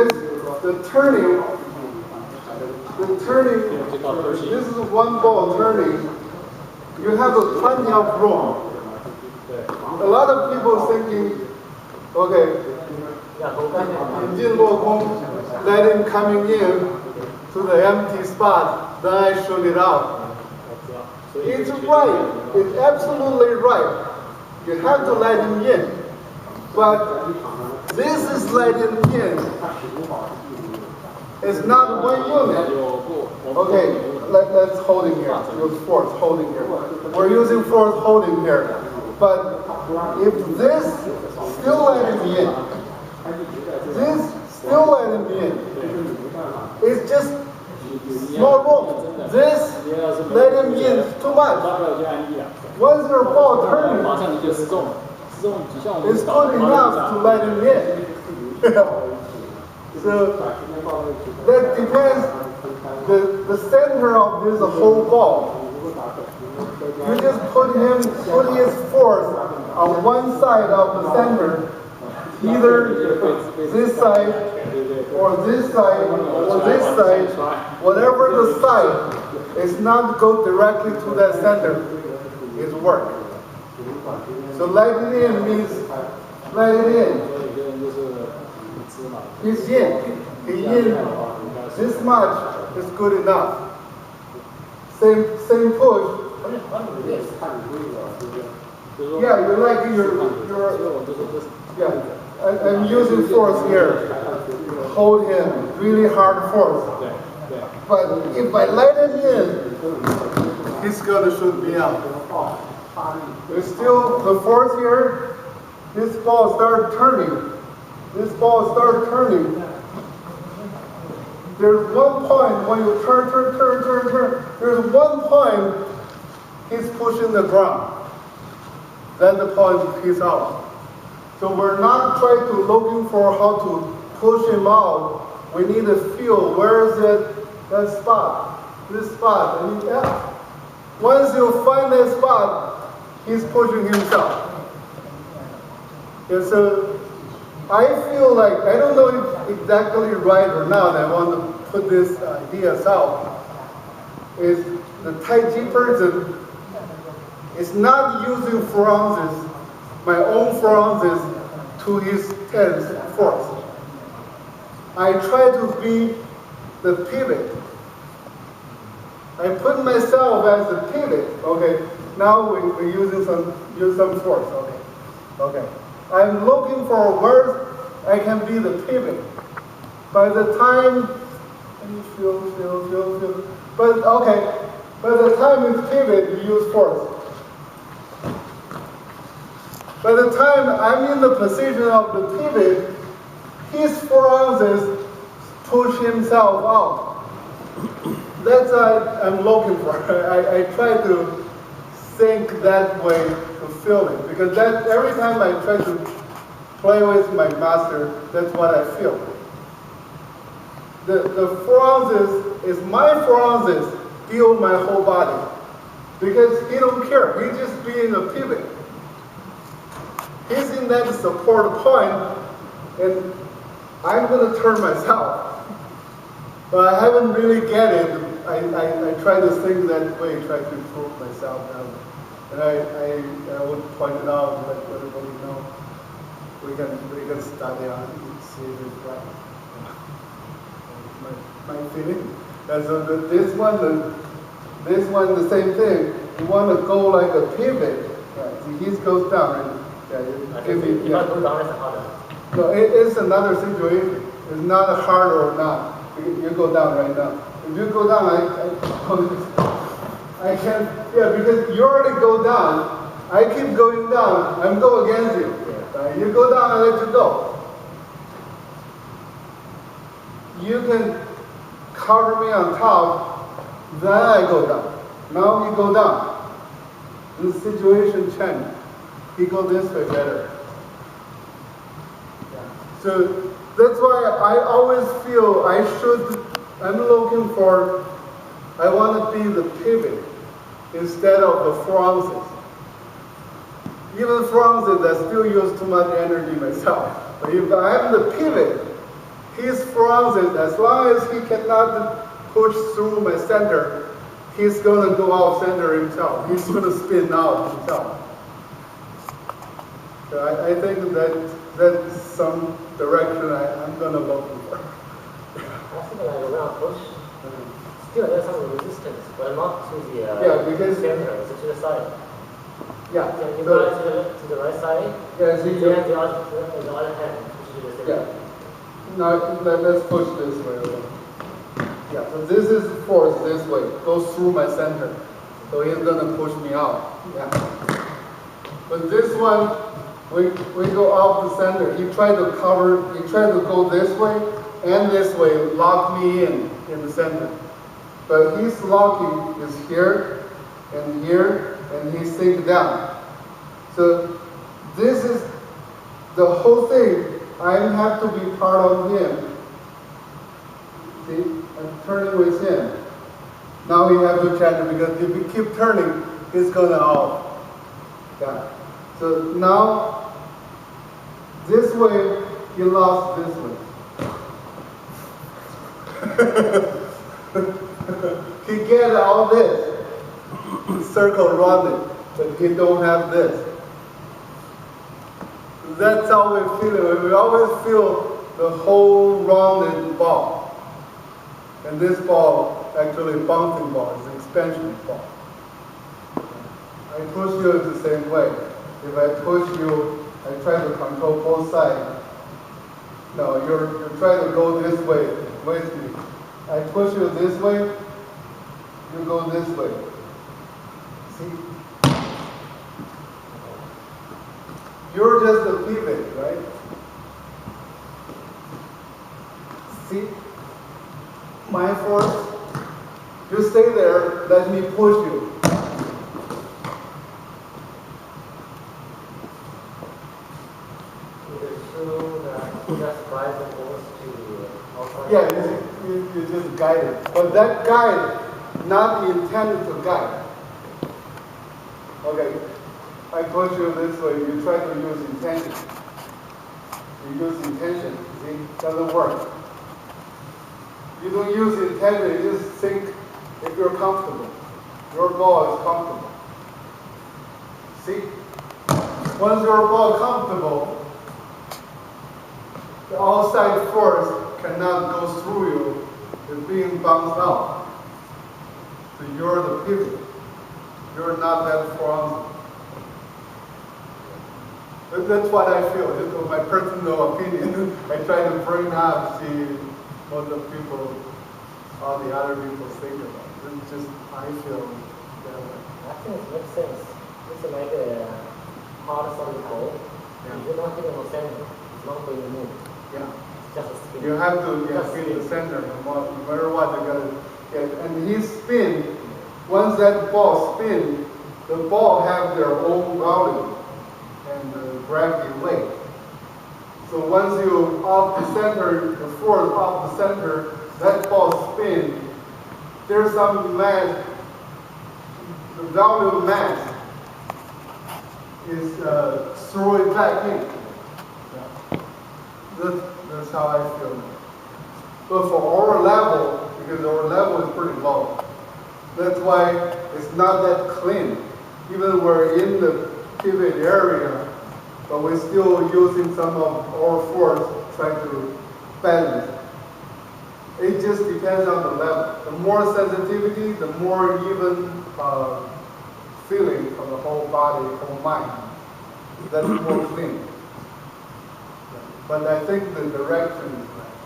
The turning, this is one ball turning, you have plenty of room. A lot of people thinking, okay, in Jin Luo Kong, let him coming in to the empty spot, then I shoot it out. It's right, it's absolutely right. You have to let him in. But this is let him in. It's not one unit. Okay, let's hold him here. Use force holding here. We're using force holding here. But if this still let him in, this still let him in, it's just small room. This let him in too much. Once your ball turning, it's good enough to let him in. So that depends the center of this whole ball. You just put his force on one side of the center, either this side or this side or this side, whatever the side, it's not go directly to that center. It's work. So let it in means let it in. He's in. He's in. This much is good enough. Same push. Yeah, you're like yeah. I'm using force here. Hold him, really hard force. But if I let him in, he's gonna shoot me out. There's still the force here. This ball started turning. This ball started turning. There's one point when you turn. There's one point he's pushing the ground. Then the point he's out. So we're not trying to looking for how to push him out. We need to feel where is it, that spot, this spot. And yeah. Once you find that spot, he's pushing himself. And so I feel like, I don't know if exactly right or not, I want to put this ideas out, is the Tai Chi person is not using forearms, my own forearms, to his 10th force. I try to be the pivot. I put myself as the pivot. Okay, now we're using some force. Okay. I'm looking for where I can be the pivot. By the time, feel. But okay, by the time it's pivot, you use force. By the time I'm in the position of the pivot, his forearms push himself out. That's what I'm looking for. I try to think that way to feel it, because that every time I try to play with my master, that's what I feel. The forearms is my forearms feel my whole body, because he don't care. He's just being a pivot. He's in that support point, and I'm going to turn myself. But I haven't really get it. I try to think that way, try to improve myself now. And I would point it out, let everybody know. We can study on it and see if it's right. My feeling. And so this one, the same thing. You want to go like a pivot. Right? He goes down. And, no, it's another situation. It's not hard or not. You go down right now. If you go down, I can't. Yeah, because you already go down. I keep going down. I'm go against you. Right? You go down, I let you go. You can cover me on top, then I go down. Now you go down. The situation changed. He go this way better. Yeah. So that's why I always feel I'm looking for, I want to be the pivot instead of the forearms. Even forearms, I still use too much energy myself. But if I'm the pivot, His forearms, as long as he cannot push through my center, he's going to go out center himself. He's going to spin out himself. So I think that's some direction I'm going to look for. I think like when I push, still there's some resistance, but not to the because center, so to the side. Yeah. You go to the right side. Yeah. So the other hand push to the center. Yeah. Now let's push this way. Yeah. So this is force this way, goes through my center. So he's gonna push me out. Yeah. But this one, we go off the center. He tried to go this way and this way, lock me in the center. But his locking is here, and he sinks down. So this is the whole thing. I have to be part of him. See, I'm turning with him. Now we have to check it because if we keep turning, it's gonna off. Yeah. So now this way, he lost this way. He get all this circle around it, but he don't have this. That's how we feel it. We always feel the whole rounded ball. And this ball, actually bouncing ball, is an expansion ball. I push you the same way. If I push you, I try to control both sides. No, you're trying to go this way with me. I push you this way, you go this way. See? You're just a pivot, right? See? My force, you stay there, let me push you. Yeah, you just guide it. But that guide, not intended to guide. Okay, I push you this way, you try to use intention. You use intention, see, doesn't work. You don't use intention, you just think if you're comfortable. Your ball is comfortable. See? Once your ball is comfortable, the outside force cannot go through you. It's being bounced out. So you're the pivot. You're not that forearm. That's what I feel. This is my personal opinion. I try to bring up, see what the people, all the other people think about it. It's just, I feel that way. I think it makes sense. It's like a hard solid ball. Yeah. If you're not hitting the center, it's not going to move. Yeah. It's just a spin. You have to feel the center, no matter what you gotta get. And he spin, once that ball spins, the ball have their own gravity and gravity weight. So once you off the center, the force off the center, that ball spin, there's some mass, the value of mass is throw it back in. That's how I feel. But for our level, because our level is pretty low, that's why it's not that clean. Even we're in the pivot area, but we're still using some of our force trying to balance. It just depends on the level. The more sensitivity, the more even feeling from the whole body, whole mind. That's more clean. But I think the direction is right.